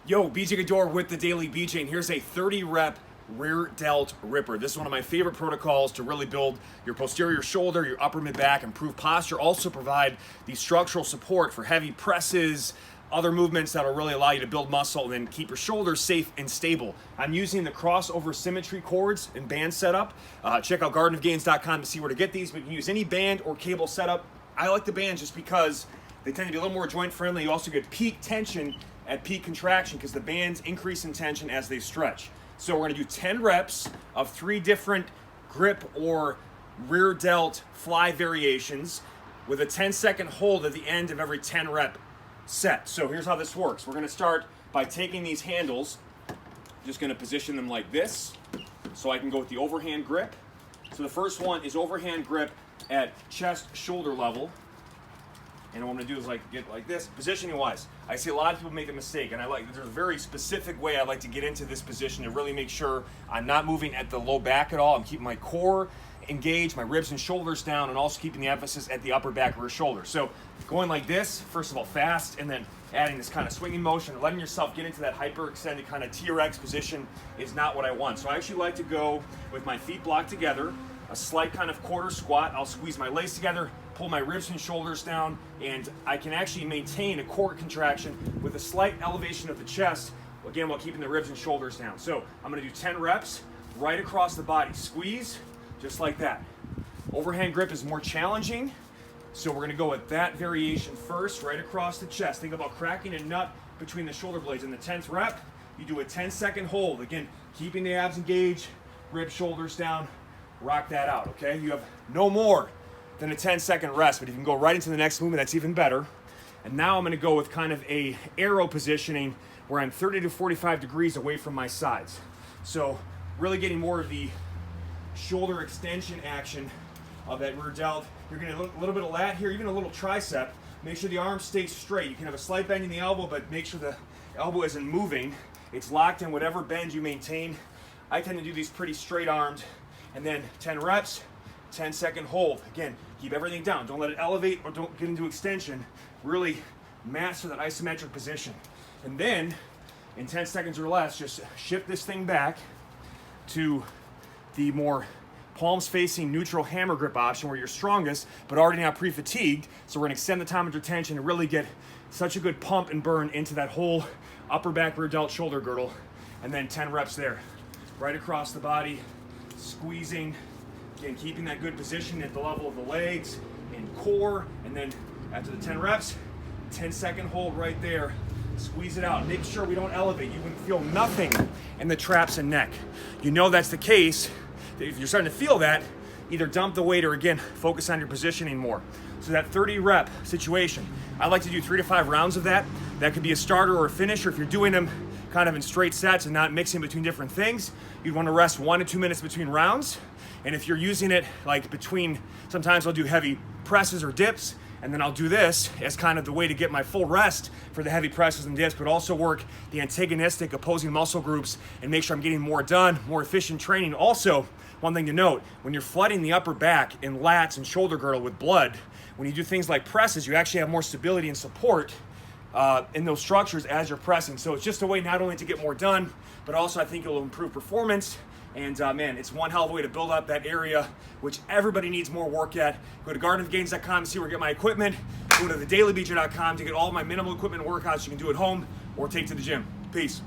Yo, BJ Gaddour with the Daily BJ, and here's a 30 rep rear delt ripper. This is one of my favorite protocols to really build your posterior shoulder, your upper mid back, improve posture, also provide the structural support for heavy presses, other movements that will really allow you to build muscle and then keep your shoulders safe and stable. I'm using the crossover symmetry cords and band setup. Check out gardenofgains.com to see where to get these, but you can use any band or cable setup. I like the bands just because they tend to be a little more joint friendly. You also get peak tension at peak contraction because the bands increase in tension as they stretch. So we're gonna do 10 reps of 3 different grip or rear delt fly variations with a 10-second hold at the end of every 10 rep set. So here's how this works. We're gonna start by taking these handles, just gonna position them like this so I can go with the overhand grip. So the first one is overhand grip at chest shoulder level. And what I'm gonna do is get like this, positioning wise. I see a lot of people make a mistake, and there's a very specific way I like to get into this position to really make sure I'm not moving at the low back at all. I'm keeping my core engaged, my ribs and shoulders down, and also keeping the emphasis at the upper back, rear shoulder. So going like this, first of all, fast, and then adding this kind of swinging motion, letting yourself get into that hyperextended kind of TRX position is not what I want. So I actually like to go with my feet blocked together, a slight kind of quarter squat. I'll squeeze my legs together, pull my ribs and shoulders down, and I can actually maintain a core contraction with a slight elevation of the chest, again, while keeping the ribs and shoulders down. So I'm gonna do 10 reps right across the body. Squeeze, just like that. Overhand grip is more challenging, so we're gonna go with that variation first, right across the chest. Think about cracking a nut between the shoulder blades. In the 10th rep, you do a 10-second hold. Again, keeping the abs engaged, ribs, shoulders down, rock that out, okay? You have no more than a 10-second rest, but if you can go right into the next movement, that's even better. And now I'm gonna go with kind of a arrow positioning where I'm 30 to 45 degrees away from my sides. So really getting more of the shoulder extension action of that rear delt. You're gonna a little bit of lat here, even a little tricep. Make sure the arm stays straight. You can have a slight bend in the elbow, but make sure the elbow isn't moving. It's locked in whatever bend you maintain. I tend to do these pretty straight armed. And then 10 reps, 10-second hold. Again, keep everything down. Don't let it elevate or don't get into extension. Really master that isometric position. And then, in 10 seconds or less, just shift this thing back to the more palms facing neutral hammer grip option where you're strongest, but already not pre-fatigued. So we're gonna extend the time under tension and really get such a good pump and burn into that whole upper back rear delt shoulder girdle. And then 10 reps there. Right across the body, squeezing, again, keeping that good position at the level of the legs and core. And then after the 10 reps, 10-second hold right there. Squeeze it out. Make sure we don't elevate. You can feel nothing in the traps and neck. You know that's the case. If you're starting to feel that, either dump the weight or again, focus on your positioning more. So that 30 rep situation, I like to do 3 to 5 rounds of that. That could be a starter or a finisher. If you're doing them kind of in straight sets and not mixing between different things, you'd want to rest 1 to 2 minutes between rounds. And if you're using it like between, sometimes I'll do heavy presses or dips, and then I'll do this as kind of the way to get my full rest for the heavy presses and dips, but also work the antagonistic opposing muscle groups and make sure I'm getting more done, more efficient training. Also, one thing to note, when you're flooding the upper back and lats and shoulder girdle with blood, when you do things like presses, you actually have more stability and support in those structures as you're pressing. So it's just a way not only to get more done, but also I think it'll improve performance. And man, it's one hell of a way to build up that area, which everybody needs more work at. Go to gardenofgains.com to see where to get my equipment. Go to thedailybj.com to get all of my minimal equipment workouts you can do at home or take to the gym. Peace.